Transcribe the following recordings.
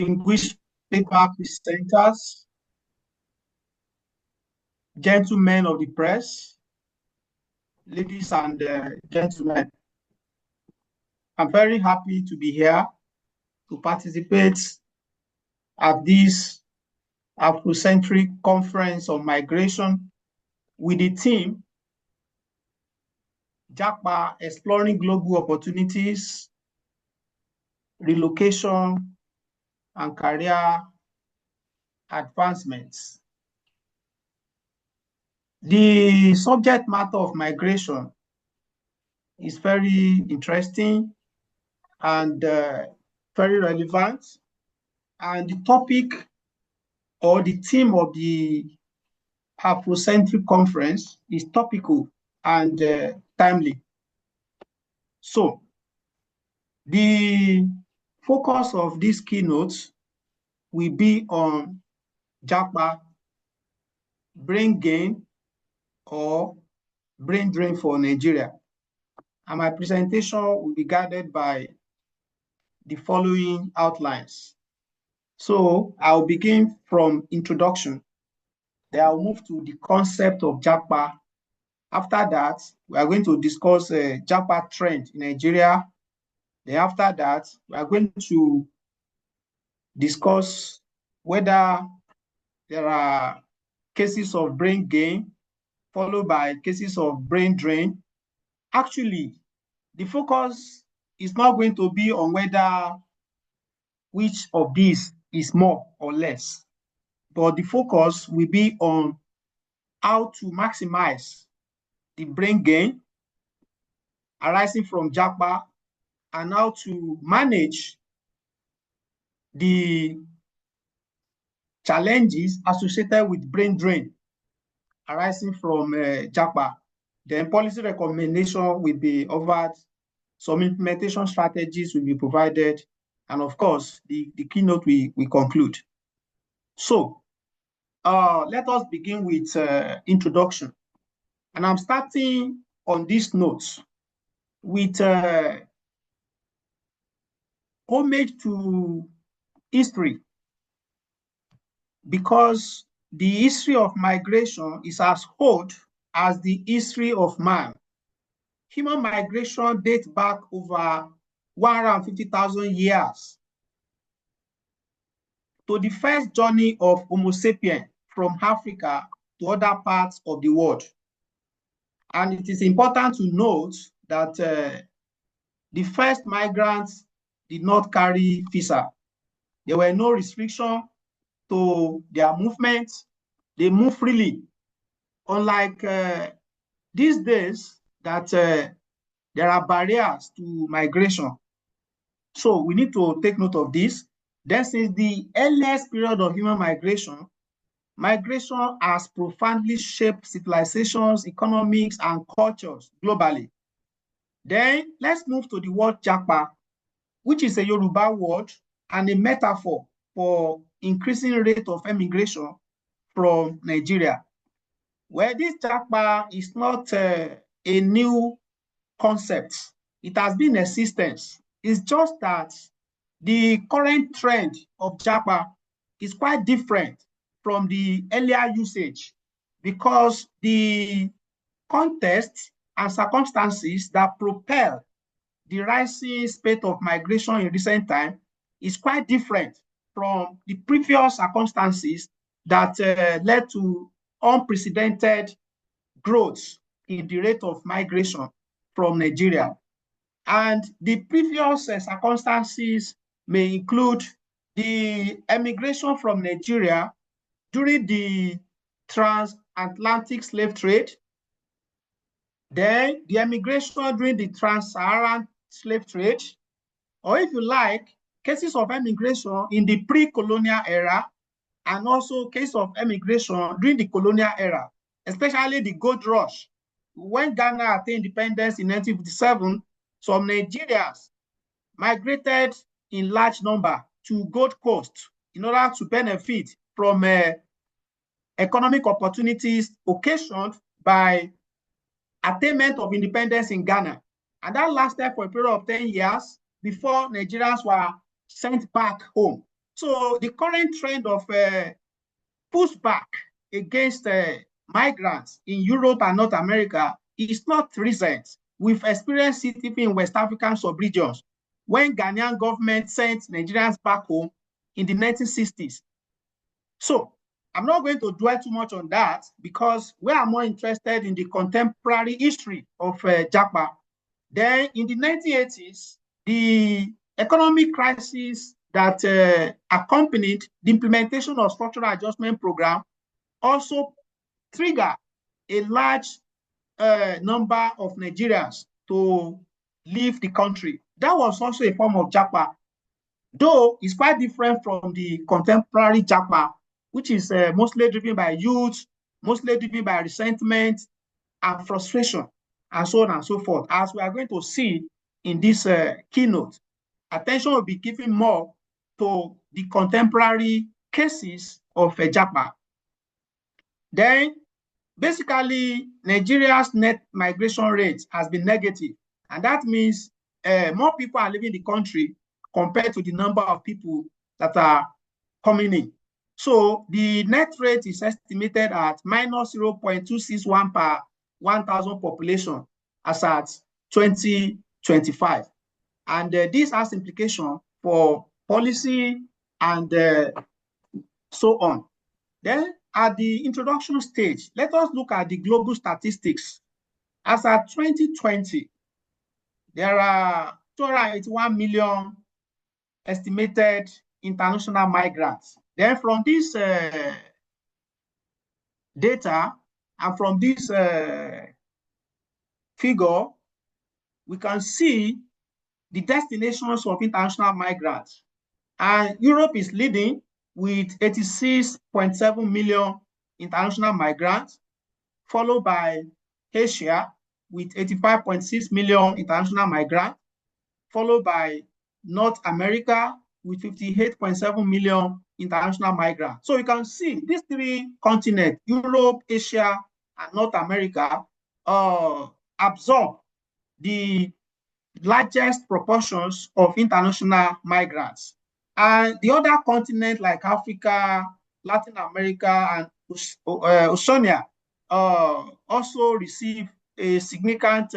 distinguished paper presenters, gentlemen of the press, ladies and gentlemen. I'm very happy to be here to participate at this Afrocentric conference on migration with the team Jappa exploring global opportunities, relocation, and career advancements. The subject matter of migration is very interesting and very relevant. And the topic or the theme of the Afrocentric conference is topical and timely. So, the focus of this keynote will be on Jappa, brain gain or brain drain for Nigeria. And my presentation will be guided by the following outlines. So I'll begin from introduction. Then I'll move to the concept of Jappa. After that, we are going to discuss Jappa trend in Nigeria. Then after that, we are going to discuss whether there are cases of brain gain, followed by cases of brain drain. Actually, the focus is not going to be on whether which of these is more or less, but the focus will be on how to maximize the brain gain arising from Jappa and how to manage the challenges associated with brain drain arising from Jappa. Then policy recommendation will be offered, some implementation strategies will be provided, and of course, the keynote we conclude. So let us begin with introduction. And I'm starting on this note with homage to history, because the history of migration is as old as the history of man. Human migration dates back over 150,000 years to the first journey of Homo sapiens from Africa to other parts of the world. And it is important to note that the first migrants did not carry visa. There were no restrictions to their movement. They moved freely. Unlike these days that there are barriers to migration. So we need to take note of this. Then since the earliest period of human migration, migration has profoundly shaped civilizations, economics, and cultures globally. Then let's move to the word Jappa, which is a Yoruba word and a metaphor for increasing rate of emigration from Nigeria. Well, this Jappa is not a new concept. It has been in existence. It's just that the current trend of Jappa is quite different from the earlier usage, because the context and circumstances that propel the rising spate of migration in recent time is quite different from the previous circumstances that led to unprecedented growth in the rate of migration from Nigeria. And the previous circumstances may include the emigration from Nigeria during the transatlantic slave trade, then the emigration during the trans-Saharan slave trade, or if you like, cases of emigration in the pre-colonial era, and also cases of emigration during the colonial era, especially the gold rush. When Ghana attained independence in 1957, some Nigerians migrated in large number to Gold Coast in order to benefit from economic opportunities occasioned by attainment of independence in Ghana. And that lasted for a period of 10 years before Nigerians were sent back home. So the current trend of pushback against migrants in Europe and North America is not recent. We've experienced it even in West African sub-regions when Ghanaian government sent Nigerians back home in the 1960s. So I'm not going to dwell too much on that because we are more interested in the contemporary history of Jappa. Then in the 1980s, the economic crisis that accompanied the implementation of structural adjustment program also triggered a large number of Nigerians to leave the country. That was also a form of Jappa, though it's quite different from the contemporary Jappa, which is mostly driven by youth, mostly driven by resentment and frustration, and so on and so forth. As we are going to see in this keynote, attention will be given more to the contemporary cases of Jappa. Then, basically, Nigeria's net migration rate has been negative, and that means more people are leaving the country compared to the number of people that are coming in. So the net rate is estimated at minus 0.261 per 1,000 population as at 2025. And this has implication for policy and so on. Then at the introduction stage, let us look at the global statistics. As at 2020, there are 281 million estimated international migrants. Then from this data and from this figure, we can see the destinations of international migrants. And Europe is leading with 86.7 million international migrants, followed by Asia with 85.6 million international migrants, followed by North America with 58.7 million international migrants. So you can see these three continents, Europe, Asia, and North America, absorb the largest proportions of international migrants. And the other continents like Africa, Latin America, and Oceania also receive a significant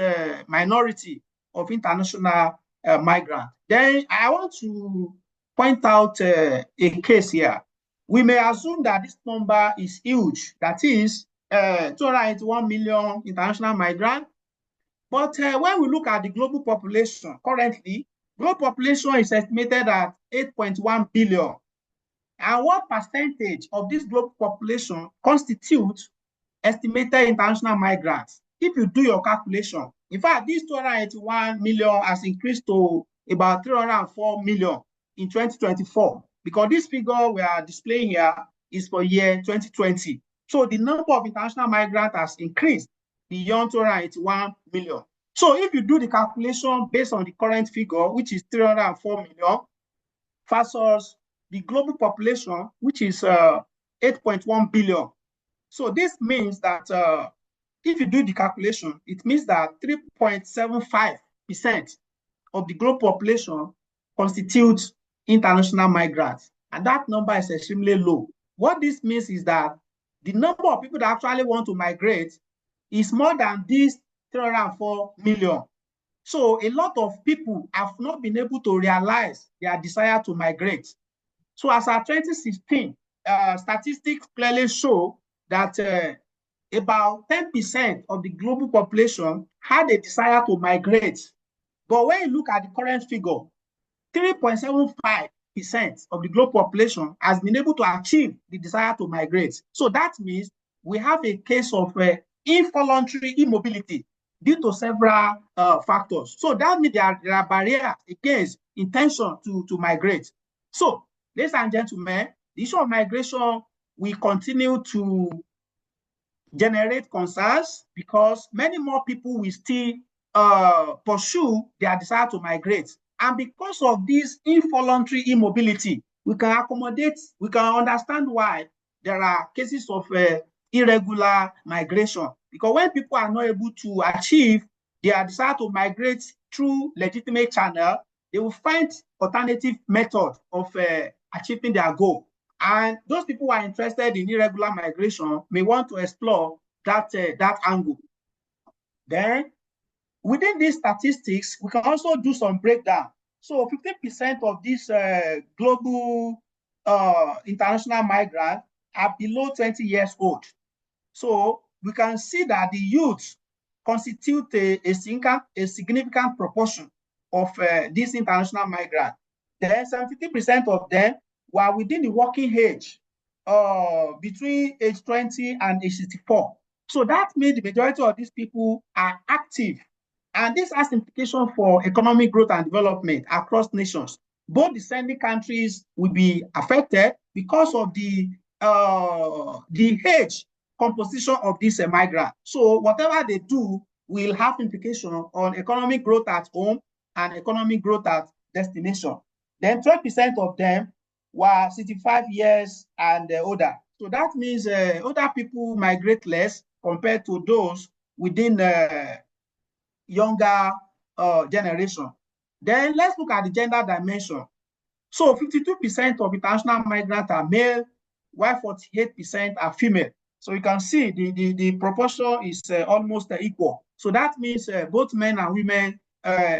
minority of international migrants. Then I want to point out a case here. We may assume that this number is huge, that is 281 million international migrants. But when we look at the global population currently, global population is estimated at 8.1 billion. And what percentage of this global population constitutes estimated international migrants? If you do your calculation, in fact, this 281 million has increased to about 304 million in 2024, because this figure we are displaying here is for year 2020. So the number of international migrants has increased beyond 281 million. So if you do the calculation based on the current figure, which is 304 million, versus the global population, which is 8.1 billion. So this means that if you do the calculation, it means that 3.75% of the global population constitutes international migrants. And that number is extremely low. What this means is that the number of people that actually want to migrate is more than this 304 million. So a lot of people have not been able to realize their desire to migrate. So as of 2016, statistics clearly show that about 10% of the global population had a desire to migrate. But when you look at the current figure, 3.75% of the global population has been able to achieve the desire to migrate. So that means we have a case of involuntary immobility due to several factors. So that means there are barriers against intention to migrate. So, ladies and gentlemen, the issue of migration will continue to generate concerns because many more people will still pursue their desire to migrate. And because of this involuntary immobility, we can understand why there are cases of irregular migration. Because when people are not able to achieve their desire to migrate through legitimate channel, they will find alternative methods of achieving their goal. And those people who are interested in irregular migration may want to explore that angle. Then, within these statistics, we can also do some breakdown. So 50% of these global international migrants are below 20 years old. So we can see that the youth constitute a significant proportion of these international migrants. Then 70% of them were within the working age, between age 20 and age 64. So that means the majority of these people are active. And this has implications for economic growth and development across nations. Both descending countries will be affected because of the age composition of this migrant. So whatever they do will have implication on economic growth at home and economic growth at destination. Then 12% of them were 65 years and older. So that means older people migrate less compared to those within younger generation. Then let's look at the gender dimension. So 52% of international migrants are male, while 48% are female. So you can see the proportion is almost equal. So that means both men and women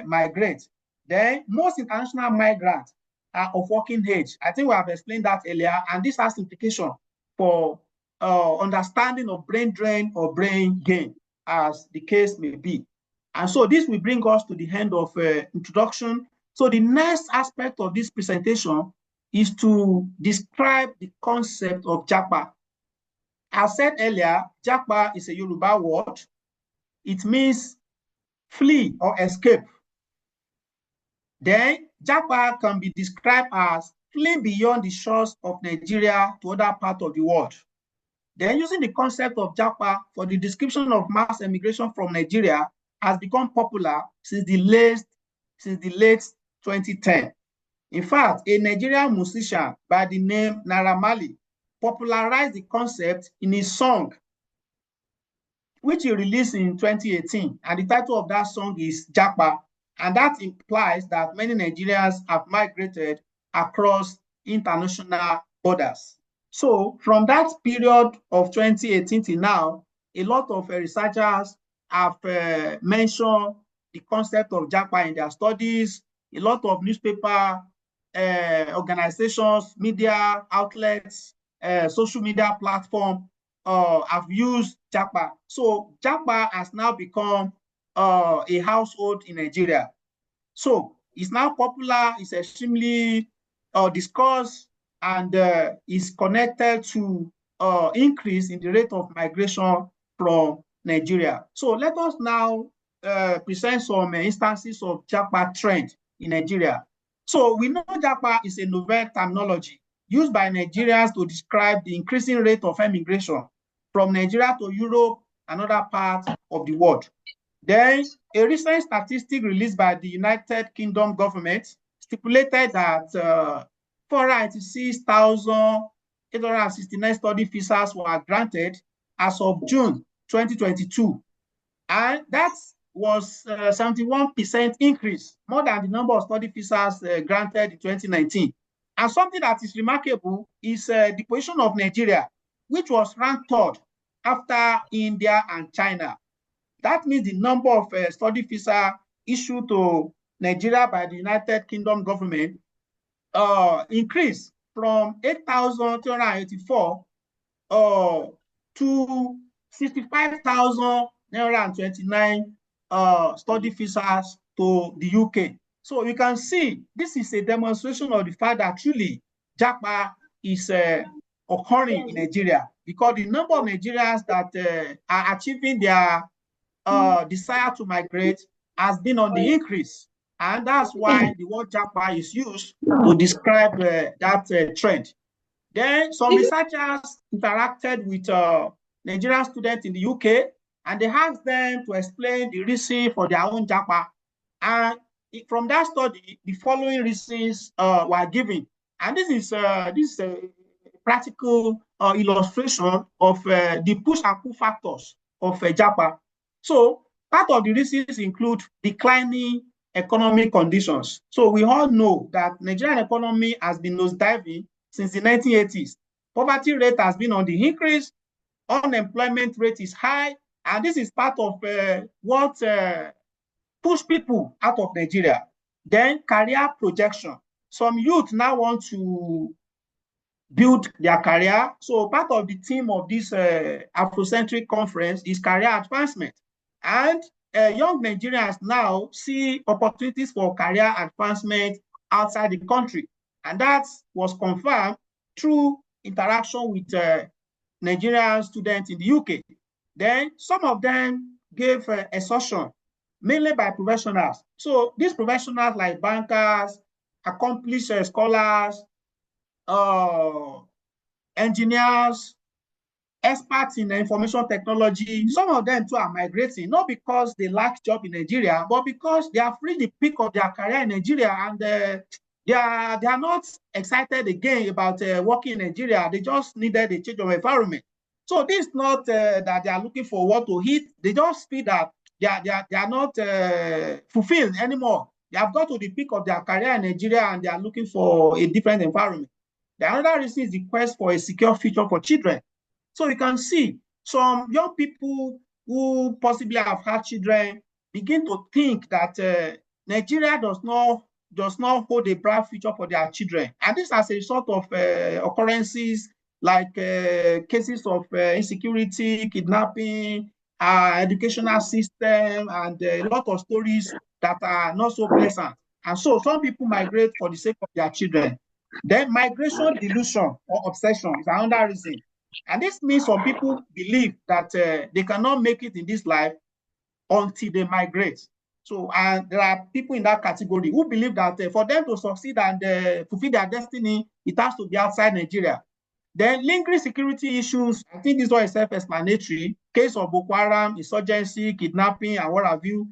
migrate. Then most international migrants are of working age. I think we have explained that earlier, and this has implication for understanding of brain drain or brain gain, as the case may be. And so this will bring us to the end of introduction. So the next aspect of this presentation is to describe the concept of Jappa. As said earlier, Jappa is a Yoruba word. It means flee or escape. Then Jappa can be described as fleeing beyond the shores of Nigeria to other parts of the world. Then using the concept of Jappa for the description of mass emigration from Nigeria has become popular since the late 2010. In fact, a Nigerian musician by the name Naira Marley popularized the concept in his song, which he released in 2018. And the title of that song is Jappa. And that implies that many Nigerians have migrated across international borders. So from that period of 2018 till now, a lot of researchers have mentioned the concept of Jappa in their studies. A lot of newspaper organizations, media outlets, social media platforms have used Jappa. So Jappa has now become a household in Nigeria. So it's now popular, it's extremely discussed, and is connected to increase in the rate of migration from Nigeria. So let us now present some instances of Jappa trend in Nigeria. So we know Jappa is a novel terminology used by Nigerians to describe the increasing rate of emigration from Nigeria to Europe and other parts of the world. Then a recent statistic released by the United Kingdom government stipulated that 486,869 study visas were granted as of June 2022. And that was 71% increase, more than the number of study visas granted in 2019. And something that is remarkable is the position of Nigeria, which was ranked third after India and China. That means the number of study visa issued to Nigeria by the United Kingdom government increased from 8,284 to 65,929 study visas to the UK. So you can see this is a demonstration of the fact that truly Jappa is occurring in Nigeria, because the number of Nigerians that are achieving their desire to migrate has been on the increase. And that's why the word Jappa is used to describe that trend. Then some researchers interacted with Nigerian students in the UK, and they asked them to explain the reason for their own Jappa. And from that study, the following reasons were given. And this is a practical illustration of the push and pull factors of Jappa. So part of the reasons include declining economic conditions. So we all know that Nigerian economy has been nosediving since the 1980s. Poverty rate has been on the increase, unemployment rate is high, and this is part of what push people out of Nigeria. Then career projection. Some youth now want to build their career. So part of the theme of this Afrocentric conference is career advancement. And young Nigerians now see opportunities for career advancement outside the country. And that was confirmed through interaction with Nigerian students in the UK. Then some of them gave assertion, mainly by professionals. So these professionals like bankers, accomplished scholars, engineers, experts in information technology, some of them too are migrating, not because they lack job in Nigeria, but because they have reached the peak of their career in Nigeria, and they are not excited again about working in Nigeria. They just needed a change of environment. So this is not that they are looking for what to eat. They just feel that they are not fulfilled anymore. They have got to the peak of their career in Nigeria, and they are looking for a different environment. The another reason is the quest for a secure future for children. So you can see some young people who possibly have had children begin to think that Nigeria does not hold a bright future for their children. And this as a result of occurrences like cases of insecurity, kidnapping, educational system, and a lot of stories that are not so pleasant. And so some people migrate for the sake of their children. Then migration delusion or obsession is another reason. And this means some people believe that they cannot make it in this life until they migrate. So there are people in that category who believe that for them to succeed and fulfill their destiny, it has to be outside Nigeria. Then lingering security issues, I think this one is self-explanatory. Case of Boko Haram, insurgency, kidnapping, and what have you,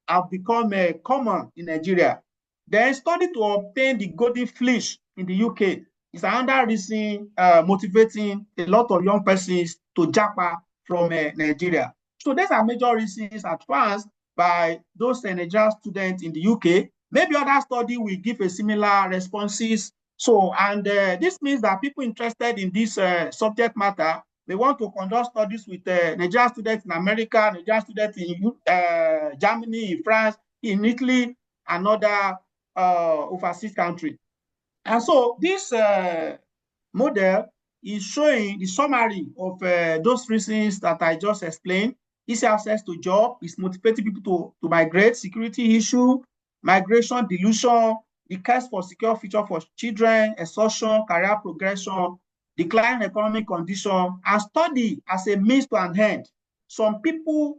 have become common in Nigeria. Then study to obtain the golden fleece in the UK is another reason motivating a lot of young persons to Jappa from Nigeria. So these are major reasons advanced by those Nigerian students in the UK. Maybe other study will give a similar responses. So, and this means that people interested in this subject matter, they want to conduct studies with Nigerian students in America, Nigerian students in Germany, in France, in Italy, and other overseas countries. And so this model is showing the summary of those reasons that I just explained. Easy access to job is motivating people to migrate, security issue, migration delusion, the quest for secure future for children, exhaustion, career progression, decline economic condition, and study as a means to an end. Some people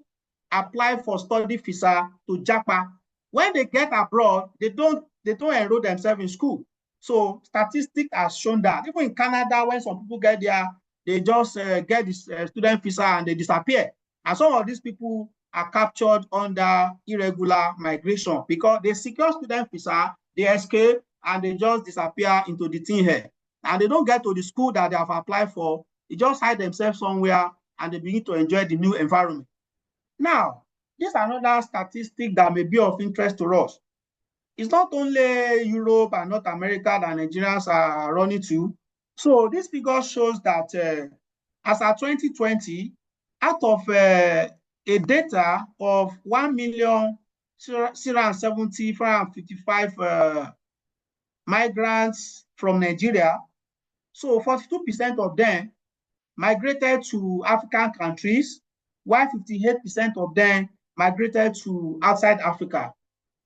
apply for study visa to Jappa. When they get abroad, they don't enroll themselves in school. So statistics has shown that even in Canada, when some people get there, they just get this student visa and they disappear. And some of these people are captured under irregular migration because they secure student visa, they escape, and they just disappear into the thin air. And they don't get to the school that they have applied for. They just hide themselves somewhere and they begin to enjoy the new environment. Now, this is another statistic that may be of interest to us. It's not only Europe and North America that Nigerians are running to. So this figure shows that as of 2020, out of a data of 1,070,455 migrants from Nigeria, so 42% of them migrated to African countries, while 58% of them migrated to outside Africa.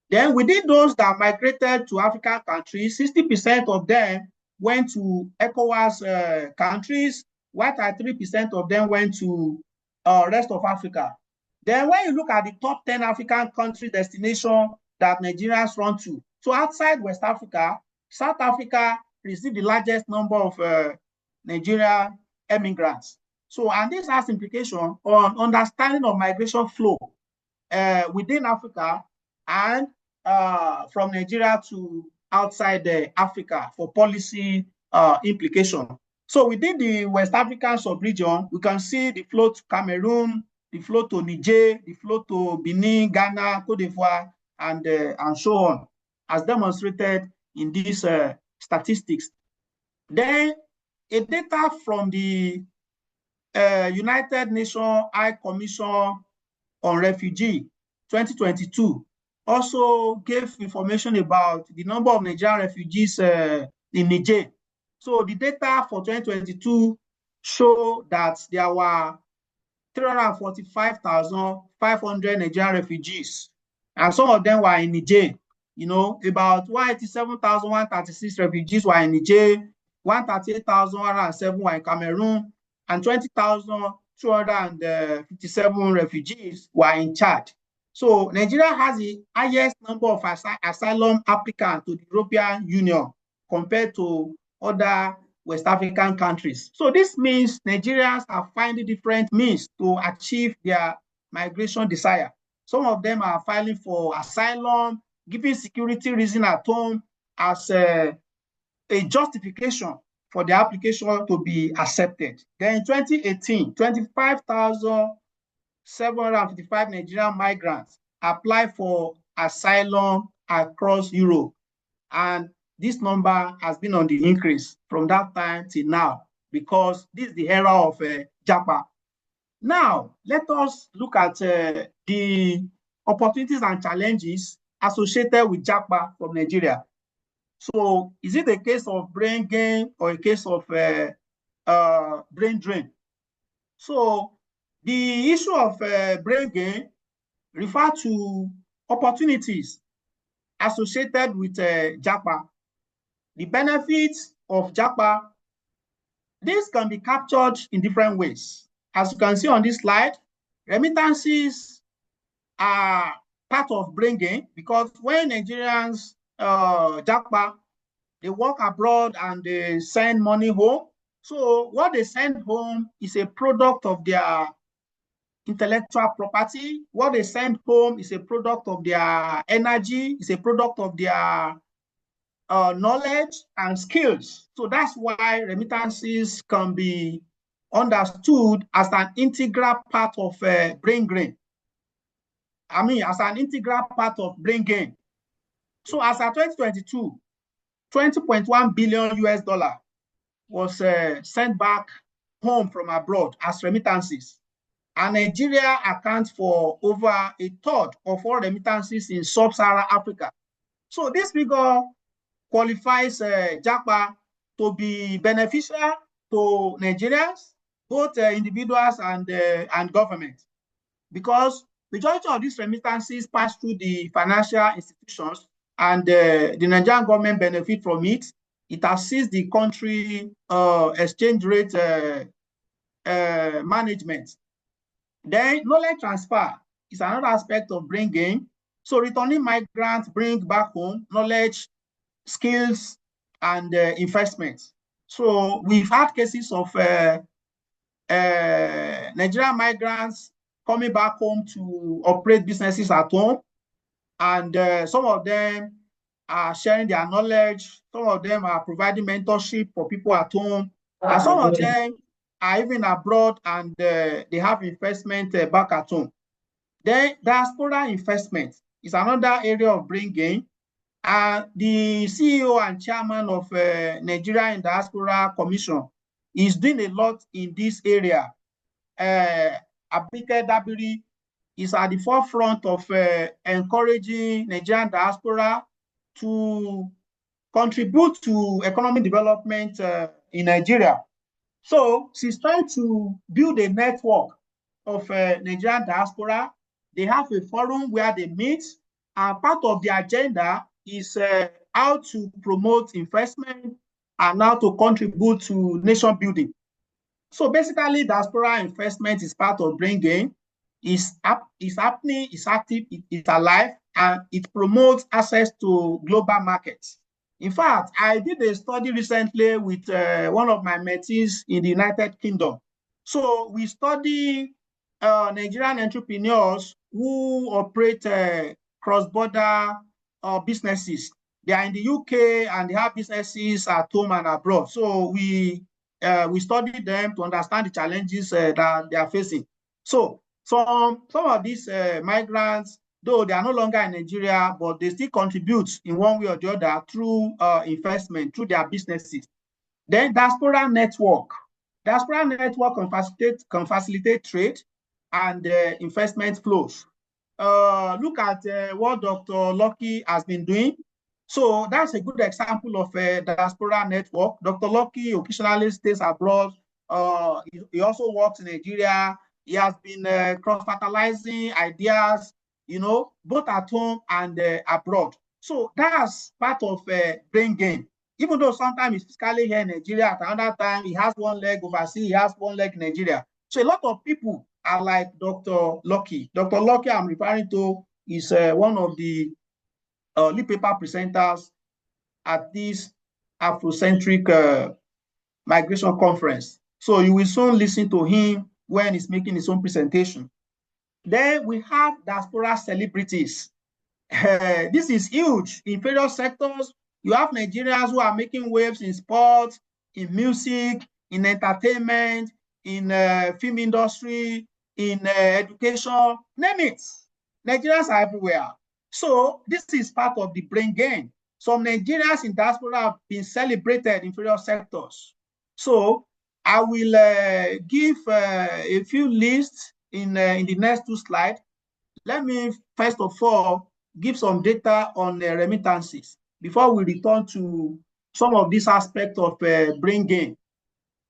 Then within those that migrated to African countries, 60% of them went to ECOWAS countries, while 3% of them went to rest of Africa. Then when you look at the top 10 African country destination that Nigerians run to, so outside West Africa, South Africa received the largest number of Nigerian immigrants. So, and this has implication on understanding of migration flow within Africa and from Nigeria to outside Africa for policy implication. So within the West African sub-region, we can see the flow to Cameroon, the flow to Niger, the flow to Benin, Ghana, Cote d'Ivoire, and so on, as demonstrated in these statistics. Then a data from the United Nations High Commission on Refugee 2022 also gave information about the number of Nigerian refugees in Niger. So the data for 2022 show that there were 345,500 Nigerian refugees, and some of them were in Niger. You know, about 187,136 refugees were in Niger, 138,107 were in Cameroon, and 20,257 refugees were in Chad. So Nigeria has the highest number of asylum applicants to the European Union compared to other West African countries. So this means Nigerians are finding different means to achieve their migration desire. Some of them are filing for asylum, giving security reason at home as a justification for the application to be accepted. Then in 2018, 25,755 Nigerian migrants applied for asylum across Europe. And this number has been on the increase from that time till now, because this is the era of Jappa. Now, let us look at the opportunities and challenges associated with Jappa from Nigeria. So, is it a case of brain gain or a case of brain drain? So, the issue of brain gain refers to opportunities associated with Jappa. The benefits of Jappa, this can be captured in different ways. As you can see on this slide, remittances are part of brain gain, because when Nigerians Jappa, they work abroad and they send money home. So what they send home is a product of their intellectual property. What they send home is a product of their energy, is a product of their knowledge and skills. So that's why remittances can be understood as an integral part of brain gain. As an integral part of brain gain. So as of 2022, 20.1 billion US dollar was sent back home from abroad as remittances. And Nigeria accounts for over a third of all remittances in sub-Saharan Africa. So this figure qualifies Jappa to be beneficial to Nigerians, both individuals and government, because majority of these remittances pass through the financial institutions, and the Nigerian government benefit from it. It assists the country exchange rate management. Then knowledge transfer is another aspect of brain gain. So returning migrants bring back home knowledge, skills, and investments. So we've had cases of Nigerian migrants coming back home to operate businesses at home, and some of them are sharing their knowledge, some of them are providing mentorship for people at home, and some of them are even abroad and they have investment back at home. Then diaspora investment is another area of brain gain. The CEO and chairman of Nigerian Diaspora Commission is doing a lot in this area. Abike Dabiri is at the forefront of encouraging Nigerian diaspora to contribute to economic development in Nigeria. So she's trying to build a network of Nigerian diaspora. They have a forum where they meet, and part of the agenda is how to promote investment and how to contribute to nation building. So basically, diaspora investment is part of brain gain. It's happening, it's active, it's alive, and it promotes access to global markets. In fact, I did a study recently with one of my mentees in the United Kingdom. So we study Nigerian entrepreneurs who operate cross-border businesses. They are in the UK and they have businesses at home and abroad. So we study them to understand the challenges that they are facing. So some of these migrants, though they are no longer in Nigeria, but they still contribute in one way or the other through investment, through their businesses. Then diaspora network. Diaspora network can facilitate trade and investment flows. Look at what Dr. Lucky has been doing. So that's a good example of a diaspora network. Dr. Lucky occasionally stays abroad. He also works in Nigeria. He has been cross-fertilizing ideas, both at home and abroad. So that's part of brain gain. Even though sometimes he's physically here in Nigeria, at another time he has one leg overseas, he has one leg in Nigeria. So a lot of people are like Dr. Lucky. Dr. Lucky I'm referring to is one of the lead paper presenters at this Afrocentric migration conference. So you will soon listen to him when he's making his own presentation. Then we have diaspora celebrities. This is huge in various sectors. You have Nigerians who are making waves in sports, in music, in entertainment, in film industry, in education, name it. Nigerians are everywhere. So this is part of the brain gain. Some Nigerians in diaspora have been celebrated in various sectors. So I will give a few lists in the next two slides. Let me first of all give some data on remittances before we return to some of these aspects of brain gain.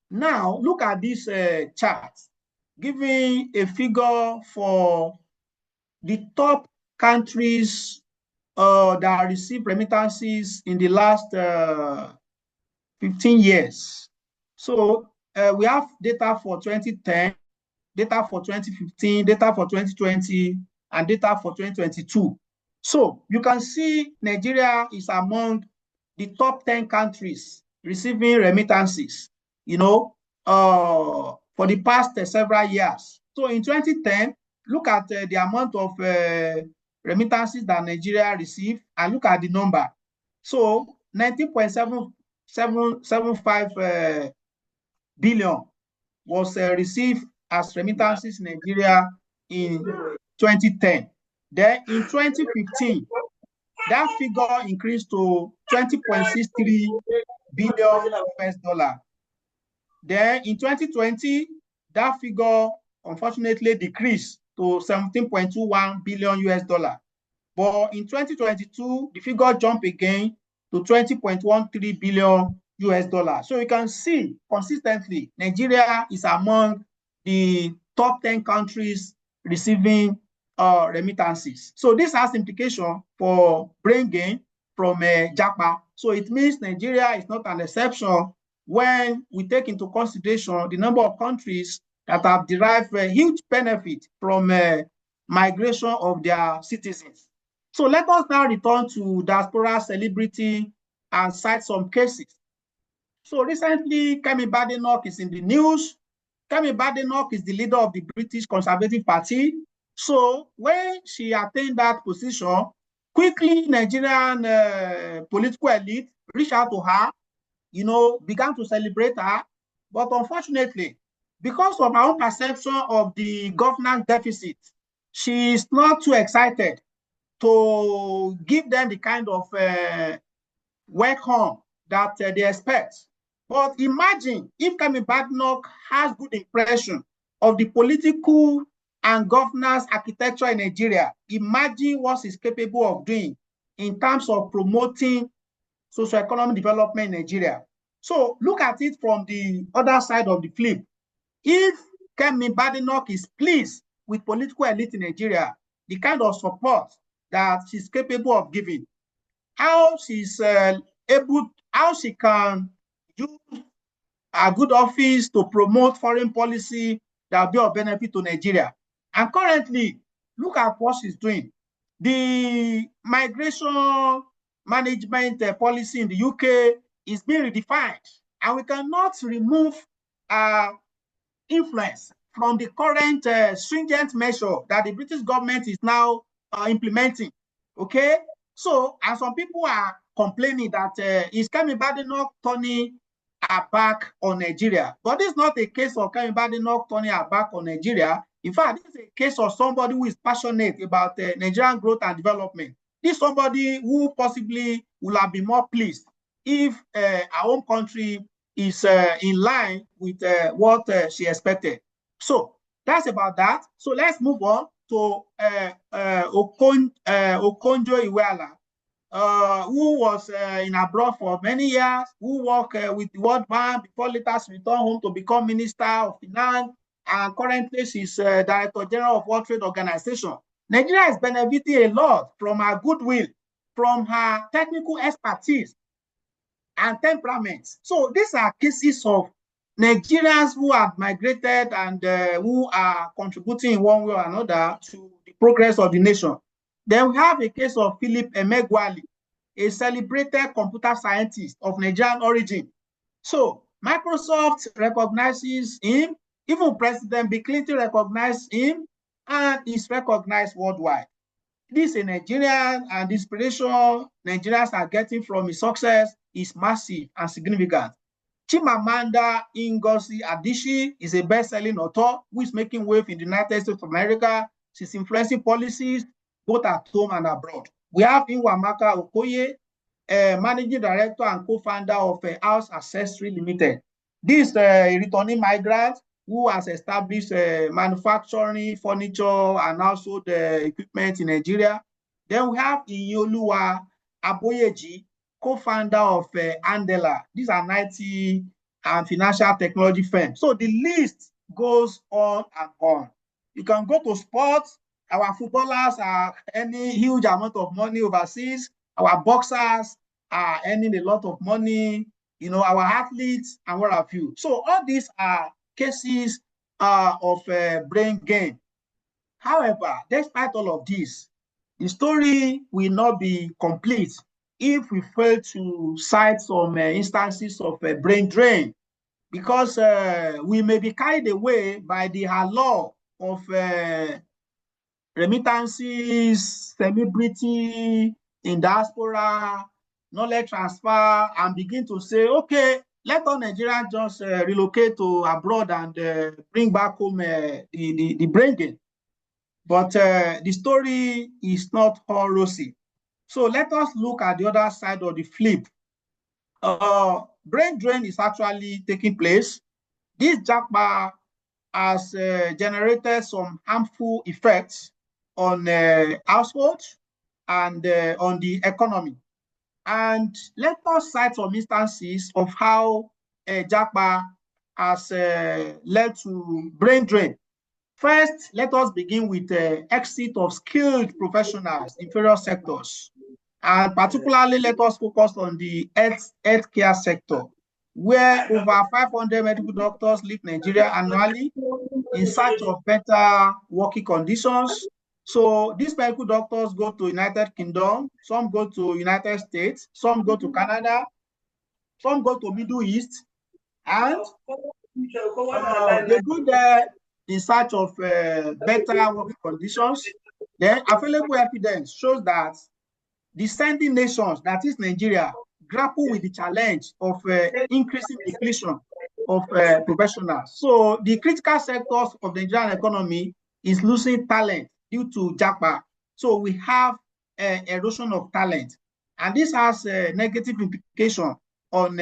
Now, look at this chart, giving a figure for the top countries that received remittances in the last 15 years. So we have data for 2010, data for 2015, data for 2020, and data for 2022. So you can see Nigeria is among the top 10 countries receiving remittances, for the past several years. So in 2010, look at the amount of remittances that Nigeria received and look at the number. So 19.775 billion was received as remittances in Nigeria in 2010. Then in 2015, that figure increased to 20.63 billion US dollar. Then in 2020, that figure unfortunately decreased to 17.21 billion US dollar. But in 2022, the figure jumped again to 20.13 billion US dollar. So you can see consistently, Nigeria is among the top 10 countries receiving remittances. So this has implication for brain gain from Jappa. So it means Nigeria is not an exception when we take into consideration the number of countries that have derived a huge benefit from migration of their citizens. So let us now return to diaspora celebrity and cite some cases. So recently, Kemi Badenoch is in the news. Kemi Badenoch is the leader of the British Conservative Party. So when she attained that position, quickly Nigerian political elite reached out to her, began to celebrate her. But unfortunately, because of her own perception of the governance deficit, she is not too excited to give them the kind of welcome that they expect. But imagine if Kemi Badenoch has good impression of the political and governance architecture in Nigeria. Imagine what she's capable of doing in terms of promoting socioeconomic development in Nigeria. So look at it from the other side of the flip. If Kemi Badenoch is pleased with political elite in Nigeria, the kind of support that she's capable of giving, how she's how she can use a good office to promote foreign policy that will be of benefit to Nigeria. And currently, look at what she's doing. The migration management policy in the UK is being redefined, and we cannot remove influence from the current stringent measure that the British government is now implementing. Okay, so and some people are complaining that is Kemi Badenoch turning her back on Nigeria, but this is not a case of Kemi Badenoch turning her back on Nigeria. In fact, this is a case of somebody who is passionate about Nigerian growth and development. This is somebody who possibly will have been more pleased if our own country is in line with what she expected. So that's about that. So let's move on to Okonjo-Iweala, who was in abroad for many years, who worked with the World Bank before later returned home to become Minister of Finance, and currently she's Director General of World Trade Organization. Nigeria is benefiting a lot from her goodwill, from her technical expertise and temperament. So these are cases of Nigerians who have migrated and who are contributing in one way or another to the progress of the nation. Then we have a case of Philip Emeagwali, a celebrated computer scientist of Nigerian origin. So Microsoft recognizes him, even President Bill Clinton recognized him, and is recognized worldwide. This is a Nigerian, and the inspiration Nigerians are getting from his success is massive and significant. Chimamanda Ngozi Adichie is a best-selling author who is making wave in the United States of America. She's influencing policies both at home and abroad. We have Nwamaka Okoye, managing director and co-founder of House Accessory Limited. This a returning migrant who has established manufacturing, furniture, and also the equipment in Nigeria. Then we have Iyoluwa Aboyeji, co-founder of Andela. These are IT and financial technology firms. So the list goes on and on. You can go to sports. Our footballers are earning huge amount of money overseas. Our boxers are earning a lot of money. You know, our athletes and what have you. So all these are cases of brain gain. However, despite all of this, the story will not be complete if we fail to cite some instances of brain drain, because we may be carried away by the allure of remittances, celebrity in diaspora, knowledge transfer, and begin to say, okay, let all Nigerians just relocate to abroad and bring back home the brain gain. But the story is not all rosy. So let us look at the other side of the flip. Brain drain is actually taking place. This Jappa has generated some harmful effects on households and on the economy. And let us cite some instances of how Jappa has led to brain drain. First, let us begin with the exit of skilled professionals in various sectors. And particularly, let us focus on the healthcare sector, where over 500 medical doctors leave Nigeria annually in search of better working conditions. So these medical doctors go to United Kingdom, some go to United States, some go to Canada, some go to Middle East, and they go there in search of better working conditions. Then available evidence shows that the sending nations, that is Nigeria, grapple with the challenge of increasing depletion of professionals. So the critical sectors of the Nigerian economy is losing talent due to Jappa. So we have erosion of talent. And this has a negative implication on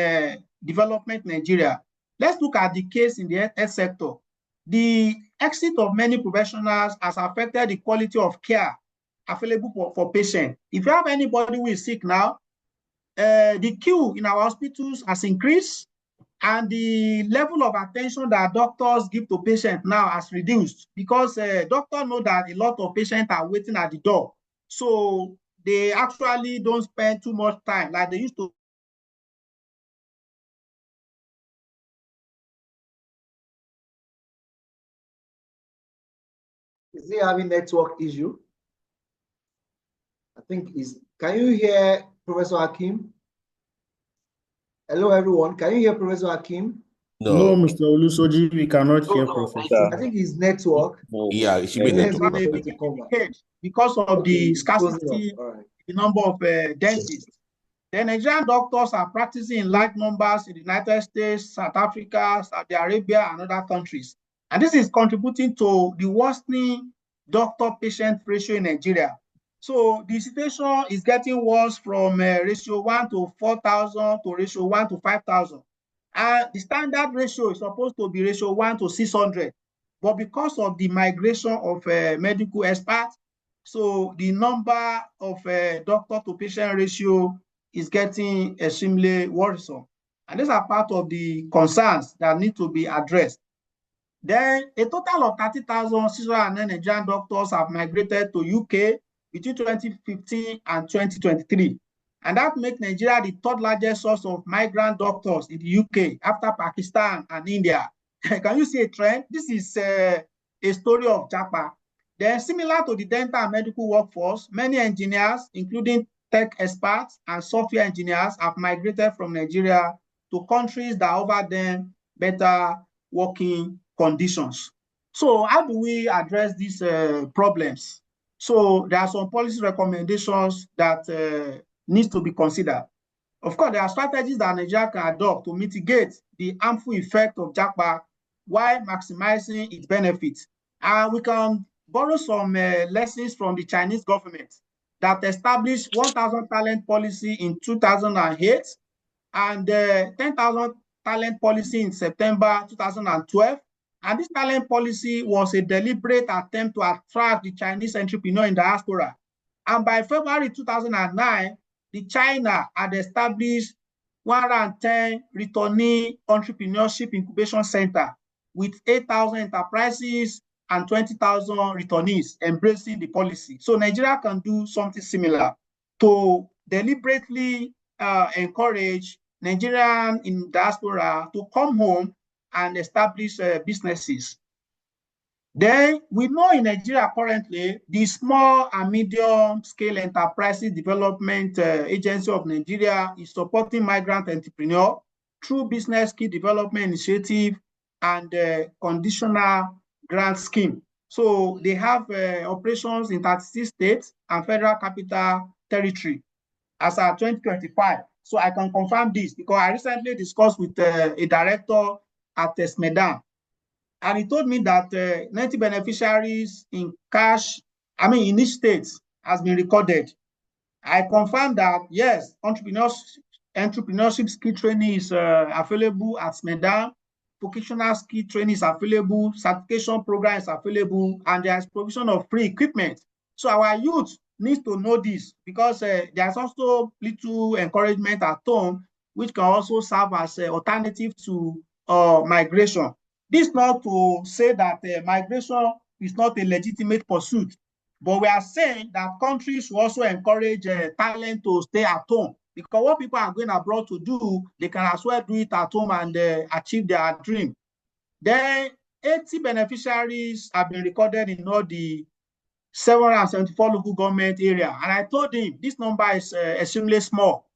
development in Nigeria. Let's look at the case in the health sector. The exit of many professionals has affected the quality of care available for patients. If you have anybody who is sick now, the queue in our hospitals has increased, and the level of attention that doctors give to patients now has reduced, because doctors know that a lot of patients are waiting at the door. So they actually don't spend too much time like they used to. Is he having network issue? I think is. Can you hear Professor Akeem? Hello, everyone. Can you hear Professor Akeem? No, Mr. Olusoji, we cannot hear Professor. I think his network. Yeah, it should be network. Because of the scarcity, the number of dentists. The Nigerian doctors are practicing in large numbers in the United States, South Africa, Saudi Arabia, and other countries. And this is contributing to the worsening doctor-patient ratio in Nigeria. So the situation is getting worse from ratio 1 to 4,000 to ratio 1 to 5,000. And the standard ratio is supposed to be ratio 1 to 600. But because of the migration of medical experts, so the number of doctor to patient ratio is getting extremely worrisome. And these are part of the concerns that need to be addressed. Then a total of 30,609 Nigerian doctors have migrated to UK between 2015 and 2023. And that makes Nigeria the third largest source of migrant doctors in the UK after Pakistan and India. Can you see a trend? This is a story of Japa. Then similar to the dental and medical workforce, many engineers, including tech experts and software engineers, have migrated from Nigeria to countries that offer them better working conditions. So how do we address these problems? So there are some policy recommendations that needs to be considered. Of course, there are strategies that Nigeria can adopt to mitigate the harmful effect of Jappa while maximizing its benefits. And we can borrow some lessons from the Chinese government that established 1,000 talent policy in 2008 and 10,000 talent policy in September 2012. And this talent policy was a deliberate attempt to attract the Chinese entrepreneur in diaspora. And by February 2009, China had established 110 returnee entrepreneurship incubation center with 8,000 enterprises and 20,000 returnees embracing the policy. So Nigeria can do something similar to deliberately encourage Nigerians in diaspora to come home and establish businesses. Then we know in Nigeria currently, the Small and Medium Scale Enterprises Development Agency of Nigeria is supporting migrant entrepreneurs through business skill development initiative and conditional grant scheme. So they have operations in 36 states and Federal Capital Territory as of 2025. So I can confirm this because I recently discussed with a director at SMEDAN. And he told me that 90 beneficiaries in cash, in each state has been recorded. I confirmed that, yes, entrepreneurship skill training is available at SMEDAN, vocational skill training is available, certification program is available, and there's provision of free equipment. So our youth needs to know this because there's also little encouragement at home, which can also serve as an alternative to migration. This is not to say that migration is not a legitimate pursuit, but we are saying that countries should also encourage talent to stay at home because what people are going abroad to do, they can as well do it at home and achieve their dream. Then 80 beneficiaries have been recorded in all the 774 local government area. And I told him this number is extremely small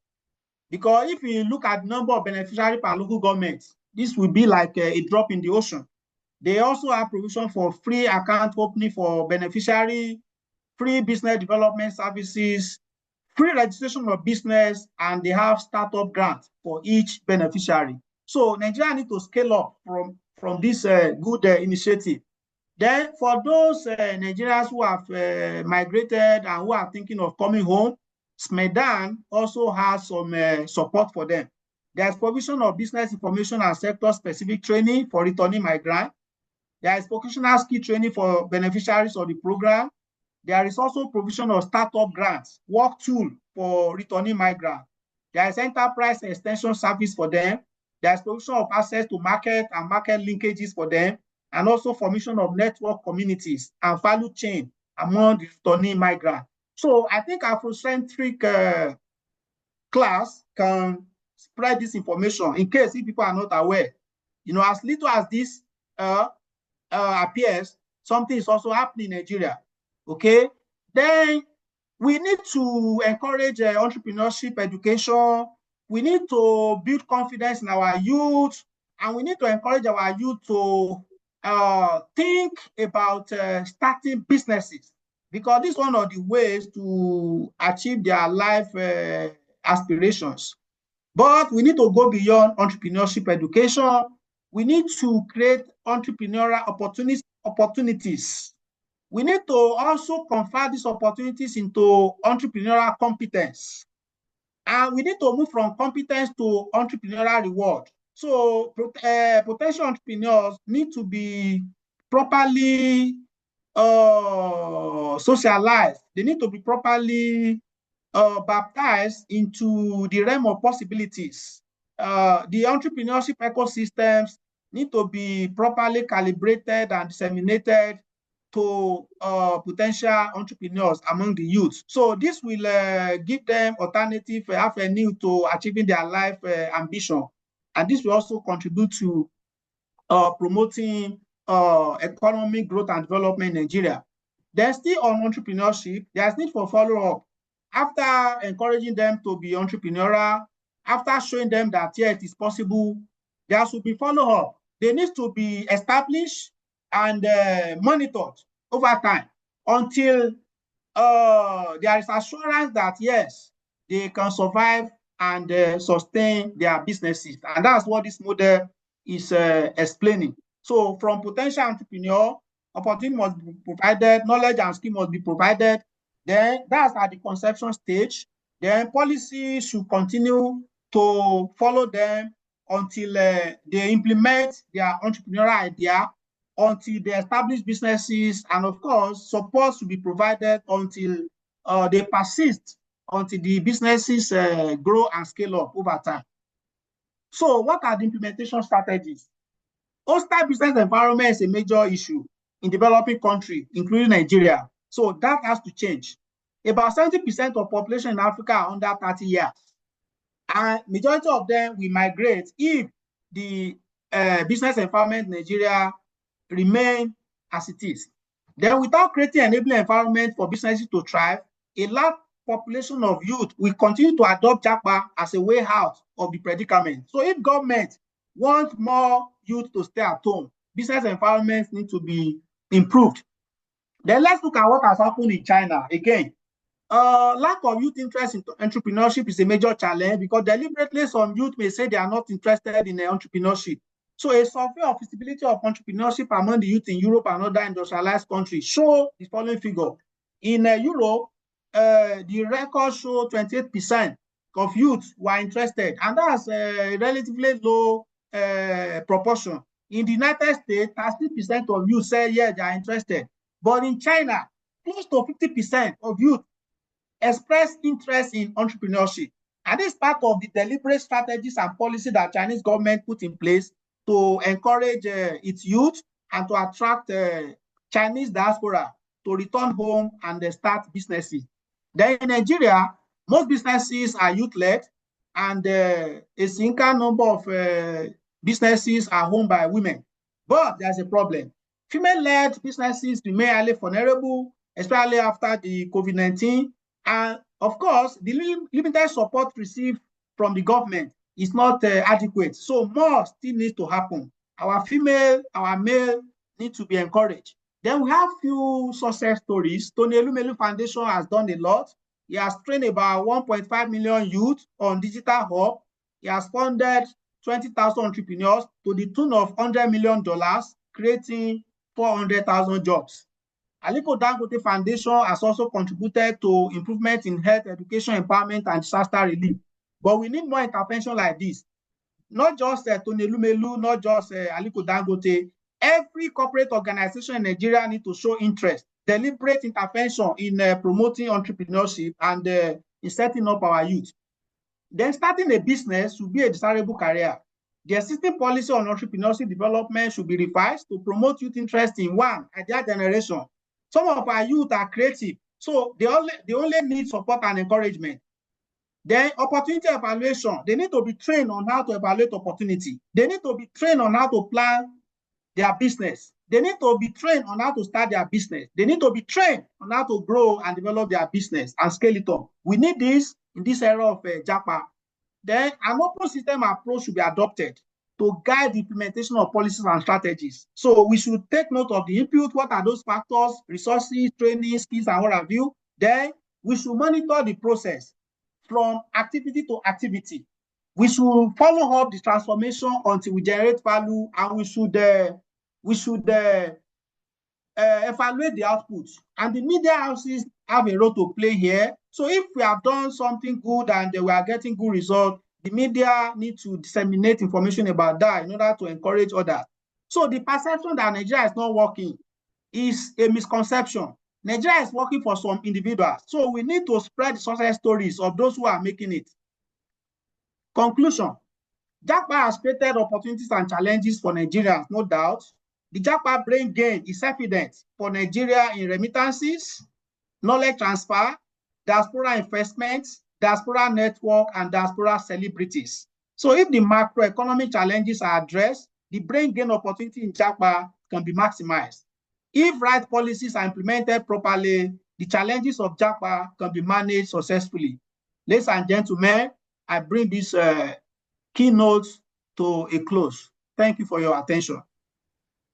because if you look at the number of beneficiaries per local government, this will be like a drop in the ocean. They also have provision for free account opening for beneficiary, free business development services, free registration of business, and they have startup grants for each beneficiary. So Nigeria needs to scale up from this good initiative. Then for those Nigerians who have migrated and who are thinking of coming home, SMEDAN also has some support for them. There's provision of business information and sector-specific training for returning migrants. There is vocational skill training for beneficiaries of the program. There is also provision of startup grants, work tool for returning migrants. There is enterprise extension service for them. There is provision of access to market and market linkages for them, and also formation of network communities and value chain among the returning migrants. So I think Afrocentric class can spread this information in case if people are not aware. As little as this appears, something is also happening in Nigeria. Okay, then we need to encourage entrepreneurship education. We need to build confidence in our youth, and we need to encourage our youth to think about starting businesses because this is one of the ways to achieve their life aspirations. But we need to go beyond entrepreneurship education. we need to create entrepreneurial opportunities. We need to also convert these opportunities into entrepreneurial competence. And we need to move from competence to entrepreneurial reward. So potential entrepreneurs need to be properly socialized. They need to be properly baptized into the realm of possibilities. The entrepreneurship ecosystems need to be properly calibrated and disseminated to potential entrepreneurs among the youth. So this will give them alternative avenue to achieving their life ambition. And this will also contribute to promoting economic growth and development in Nigeria. Then still on entrepreneurship, there's need for follow-up. After encouraging them to be entrepreneurial, after showing them that, yeah, it is possible, there should be follow-up. They need to be established and monitored over time until there is assurance that, yes, they can survive and sustain their businesses. And that's what this model is explaining. So from potential entrepreneur, opportunity must be provided, knowledge and skill must be provided. Then that's at the conception stage. Then policy should continue to follow them until they implement their entrepreneurial idea, until they establish businesses, and of course, support should be provided until they persist, until the businesses grow and scale up over time. So what are the implementation strategies? Hostile business environment is a major issue in developing countries, including Nigeria. So that has to change. About 70% of population in Africa are under 30 years. And majority of them will migrate if the business environment in Nigeria remain as it is. Then without creating an enabling environment for businesses to thrive, a large population of youth will continue to adopt Jappa as a way out of the predicament. So if government wants more youth to stay at home, business environments need to be improved. Then let's look at what has happened in China. Again, lack of youth interest in entrepreneurship is a major challenge because deliberately some youth may say they are not interested in entrepreneurship. So a survey of feasibility of entrepreneurship among the youth in Europe and other industrialized countries show the following figure. In Europe, the record show 28% of youth were interested, and that's a relatively low proportion. In the United States, 30% of youth say, yeah, they are interested. But in China, close to 50% of youth express interest in entrepreneurship. And this is part of the deliberate strategies and policy that Chinese government put in place to encourage its youth and to attract Chinese diaspora to return home and start businesses. Then in Nigeria, most businesses are youth-led, and a significant number of businesses are owned by women. But there's a problem. Female-led businesses remain highly vulnerable, especially after the COVID-19. And of course, the limited support received from the government is not adequate. So more still needs to happen. Our female, our male need to be encouraged. Then we have few success stories. Tony Elumelu Foundation has done a lot. He has trained about 1.5 million youth on digital hub. He has funded 20,000 entrepreneurs to the tune of $100 million, creating 400,000 jobs. Aliko Dangote Foundation has also contributed to improvement in health, education, empowerment, and disaster relief. But we need more intervention like this. Not just Tony Elumelu, not just Aliko Dangote. Every corporate organization in Nigeria needs to show interest, deliberate intervention in promoting entrepreneurship and in setting up our youth. Then starting a business should be a desirable career. The existing policy on entrepreneurship development should be revised to promote youth interest in one idea generation. Some of our youth are creative, so they only need support and encouragement. Then opportunity evaluation, they need to be trained on how to evaluate opportunity. They need to be trained on how to plan their business. They need to be trained on how to start their business. They need to be trained on how to grow and develop their business and scale it up. We need this in this era of Jappa. Then an open system approach should be adopted to guide the implementation of policies and strategies. So we should take note of the input. What are those factors, resources, training, skills, and what have you. Then we should monitor the process from activity to activity. We should follow up the transformation until we generate value, and we should evaluate the output. And the media houses have a role to play here. So if we have done something good and we are getting good results, the media need to disseminate information about that in order to encourage others. So the perception that Nigeria is not working is a misconception. Nigeria is working for some individuals. So we need to spread the success stories of those who are making it. Conclusion. Jappa has created opportunities and challenges for Nigerians, no doubt. The Jappa brain gain is evident for Nigeria in remittances, knowledge transfer, diaspora investments, diaspora network, and diaspora celebrities. So if the macroeconomic challenges are addressed, the brain gain opportunity in Jappa can be maximized. If right policies are implemented properly, the challenges of Jappa can be managed successfully. Ladies and gentlemen, I bring this keynote to a close. Thank you for your attention.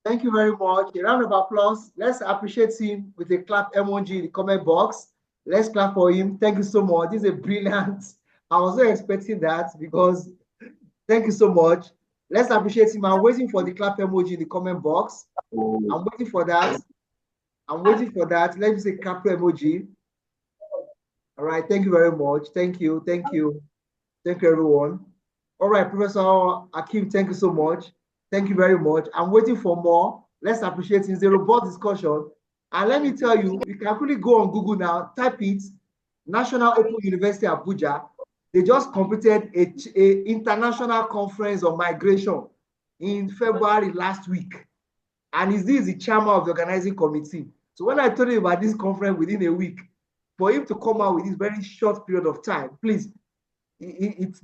Thank you very much. A round of applause. Let's appreciate him with a clap emoji in the comment box. Let's clap for him. Thank you so much. This is a brilliant. I was not expecting that, because thank you so much. Let's appreciate him. I'm waiting for the clap emoji in the comment box. I'm waiting for that. I'm waiting for that. Let me say clap emoji. All right. Thank you very much. Thank you. Thank you. Thank you, everyone. All right, Professor Akeem, thank you so much. Thank you very much. I'm waiting for more. Let's appreciate it. It's a robust discussion. And let me tell you, you can quickly go on Google now, type it, National Open University Abuja. They just completed a international conference on migration in February last week. And this is the chairman of the organizing committee. So when I told you about this conference within a week, for him to come out with this very short period of time, please, it's